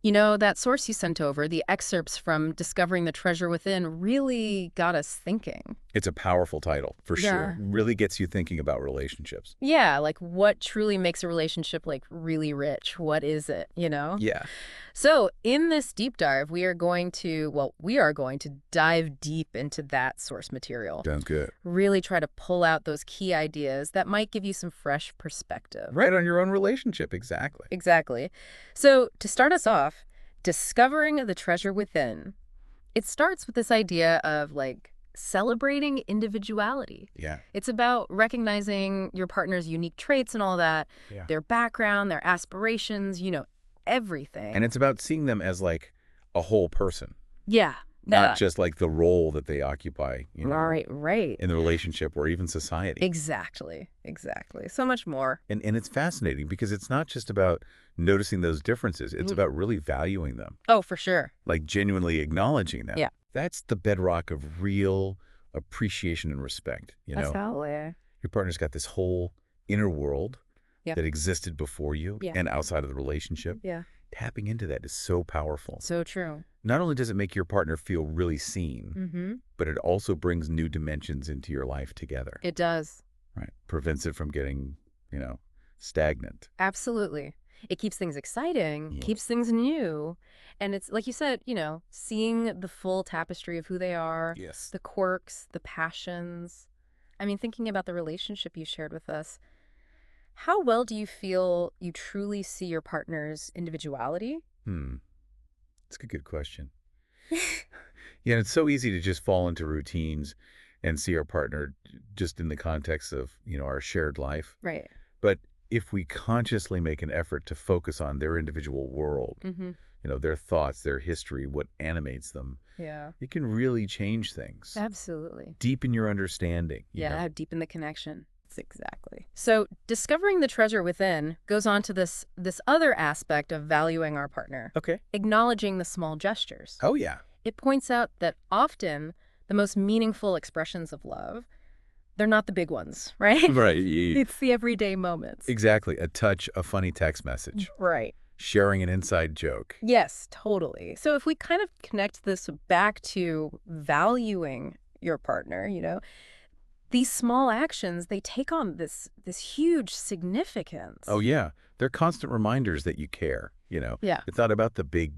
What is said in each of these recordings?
You know, that source you sent over, the excerpts from Discovering the Treasure Within, really got us thinking. It's a powerful title, for sure. Yeah. Really gets you thinking about relationships. Yeah, like what truly makes a relationship like really rich? What is it, you know? Yeah. So, in this deep dive, we are going to dive deep into that source material. Sounds good. Really try to pull out those key ideas that might give you some fresh perspective. Right on your own relationship, exactly. Exactly. So, to start us off, discovering the treasure within, it starts with this idea of like celebrating individuality. Yeah. It's about recognizing your partner's unique traits and all that, Yeah. their background, their aspirations, And everything. it's about seeing them as like a whole person, Yeah. not just like the role that they occupy, Right. in the relationship or even society. Exactly. So much more. And it's fascinating because it's not just about noticing those differences. It's Mhm. about really valuing them, Oh, for sure. like genuinely acknowledging them. Yeah. That's the bedrock of real appreciation and respect. Absolutely. Your partner's got this whole inner world Yeah. that existed before you Yeah. and outside of the relationship. Yeah. Tapping into that is so powerful. So true. Not only does it make your partner feel really seen, Mm-hmm. but it also brings new dimensions into your life together. It does. Right. Prevents it from getting, stagnant. Absolutely. It keeps things exciting, Yeah. keeps things new. And it's like you said, seeing the full tapestry of who they are, Yes. the quirks, the passions. I mean, thinking about the relationship you shared with us, how well do you feel you truly see your partner's individuality? It's a good question. Yeah, it's so easy to just fall into routines and see our partner just in the context of, our shared life. Right. But if we consciously make an effort to focus on their individual world, Mm-hmm. their thoughts, their history, what animates them, Yeah. it can really change things. Absolutely. Deepen your understanding, Yeah, deepen the connection. Exactly. So, discovering the treasure within goes on to this other aspect of valuing our partner, Okay. acknowledging the small gestures. Oh, yeah. It points out that often the most meaningful expressions of love, they're not the big ones, right? Right. It's the everyday moments. Exactly. A touch, a funny text message, Right. sharing an inside joke. Yes, totally. So if we kind of connect this back to valuing your partner, these small actions, they take on this huge significance. Oh, yeah. They're constant reminders that you care. Yeah. It's not about the big,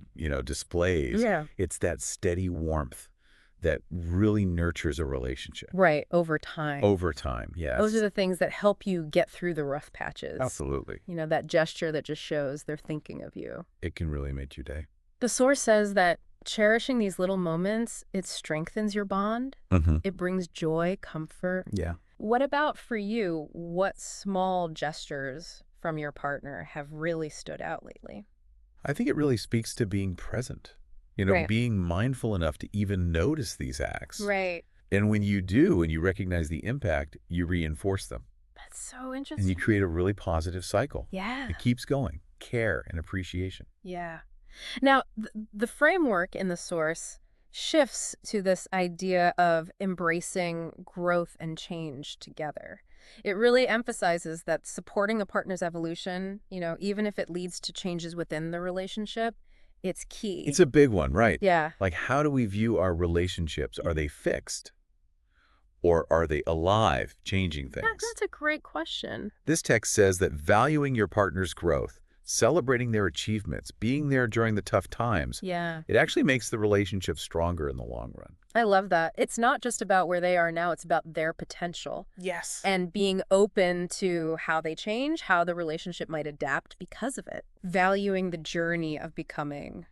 displays. Yeah. It's that steady warmth that really nurtures a relationship. Right, over time. Over time, yes. Those are the things that help you get through the rough patches. Absolutely. That gesture that just shows they're thinking of you. It can really make your day. The source says that cherishing these little moments, it strengthens your bond. Mm-hmm. It brings joy, comfort. Yeah. What about for you? What small gestures from your partner have really stood out lately? I think it really speaks to being present. Right. Being mindful enough to even notice these acts. Right. And when you do, and you recognize the impact, you reinforce them. That's so And interesting. you create a really positive cycle. Yeah. It keeps going. Care and appreciation. Yeah. Now, the framework in the source shifts to this idea of embracing growth and change together. It really emphasizes that supporting a partner's evolution, even if it leads to changes within the relationship, it's key. It's a big one, right? Yeah. Like, how do we view our relationships? Are they fixed? Or are they alive, changing things? That's a great question. This text says that valuing your partner's growth, celebrating their achievements, being there during the tough times, Yeah. it actually makes the relationship stronger in the long run. I love that. It's not just about where they are now, it's about their potential. Yes. And being open to how they change, how the relationship might adapt because of it. Valuing the journey of becoming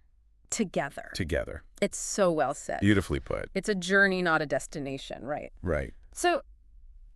together. Together. It's so well said. Beautifully put. It's a journey, not a destination, right? Right. So,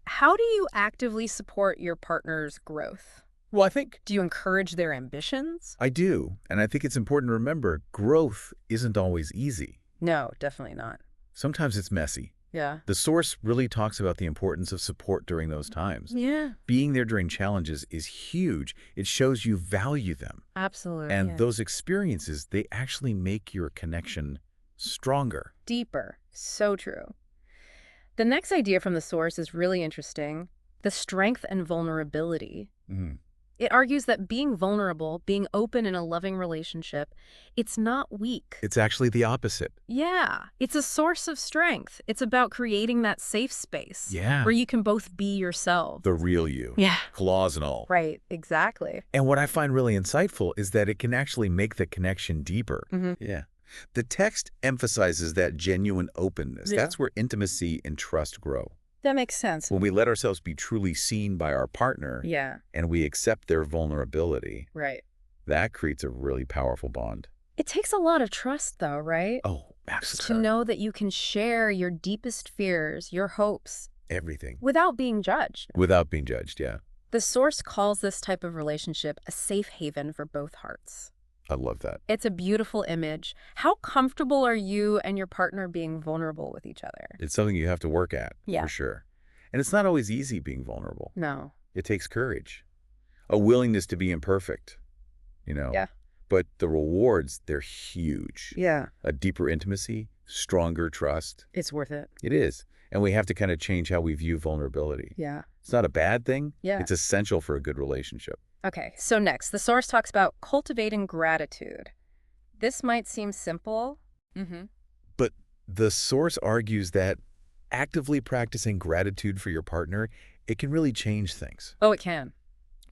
how do you actively support your partner's growth? Well, I think Do you encourage their ambitions? I do. And I think it's important to remember growth isn't always easy. No, definitely not. Sometimes it's messy. Yeah. The source really talks about the importance of support during those times. Yeah. Being there during challenges is huge. It shows you value them. Absolutely. And those experiences, they actually make your connection stronger. Deeper. So true. The next idea from the source is really interesting. The strength and vulnerability. Mhm. It argues that being vulnerable, being open in a loving relationship, it's not weak. It's actually the opposite. Yeah, it's a source of strength. It's about creating that safe space Yeah. where you can both be yourselves. The real you. Yeah. Flaws and all. Right, exactly. And what I find really insightful is that it can actually make the connection deeper. Yeah. The text emphasizes that genuine openness. Yeah. That's where intimacy and trust grow. That makes sense. When we let ourselves be truly seen by our partner Yeah, and we accept their vulnerability, right. that creates a really powerful bond. It takes a lot of trust, though, right? Oh, To absolutely. know that you can share your deepest fears, your hopes, Everything. without being judged. Without being judged, yeah. The source calls this type of relationship a safe haven for both hearts. I love that. It's a beautiful image. How comfortable are you and your partner being vulnerable with each other? It's something you have to work at, Yeah. for sure. And it's not always easy being vulnerable. No. It takes courage, a willingness to be imperfect, you know. Yeah. But the rewards, they're huge. Yeah. A deeper intimacy, stronger trust. It's worth it. It is. And we have to kind of change how we view vulnerability. Yeah. It's not a bad thing. Yeah. It's essential for a good relationship. Okay, so next, the source talks about cultivating gratitude. This might seem simple. But the source argues that actively practicing gratitude for your partner, it can really change things. Oh, it can.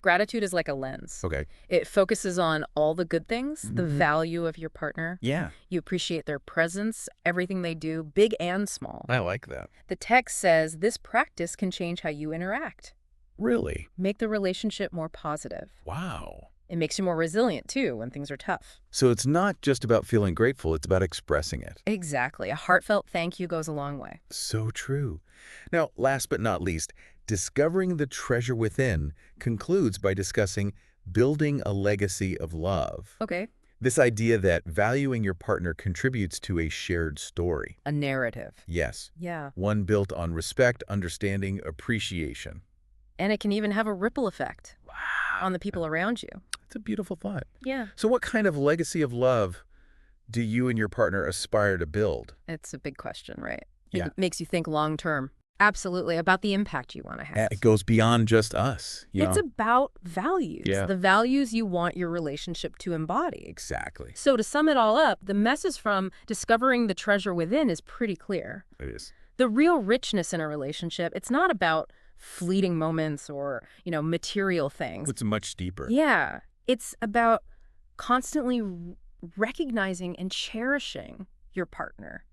Gratitude is like a lens. Okay. It focuses on all the good things, the value of your partner. Yeah. You appreciate their presence, everything they do, big and small. I like that. The text says this practice can change how you interact, Really? make the relationship more positive. Wow. It makes you more resilient, too, when things are tough. So it's not just about feeling grateful, it's about expressing it. Exactly. A heartfelt thank you goes a long way. So true. Now, last but not least, Discovering the Treasure Within concludes by discussing building a legacy of love. Okay. This idea that valuing your partner contributes to a shared story. A narrative. Yes, Yeah. one built on respect, understanding, appreciation. And it can even have a ripple effect Wow. on the people around you. It's a beautiful thought. Yeah. So what kind of legacy of love do you and your partner aspire to build? It's a big question, right? Yeah. It makes you think long term. Absolutely. About the impact you want to have. It goes beyond just us. It's about values. Yeah. The values you want your relationship to embody. Exactly. So to sum it all up, the message from Discovering the Treasure Within is pretty clear. It is. The real richness in a relationship, it's not about fleeting moments or, material things. It's much deeper. Yeah. It's about constantly recognizing and cherishing your partner,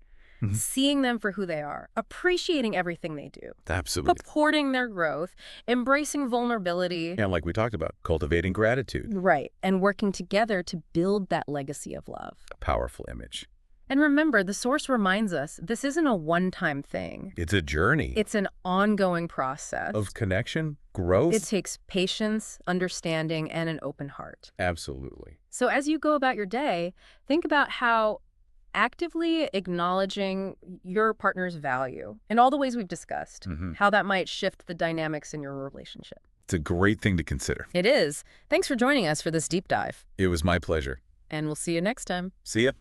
seeing them for who they are, appreciating everything they do, Absolutely. supporting their growth, embracing vulnerability. And like we talked about, cultivating gratitude. Right. And working together to build that legacy of love. A powerful image. And remember, the source reminds us this isn't a one-time thing. It's a journey It's an ongoing process. of connection, growth. It takes patience, understanding, and an open heart. Absolutely. So as you go about your day, think about how actively acknowledging your partner's value in all the ways we've discussed, how that might shift the dynamics in your relationship. It's a great thing to consider. It is. Thanks for joining us for this deep dive. It was my pleasure. And we'll see you next time. See ya.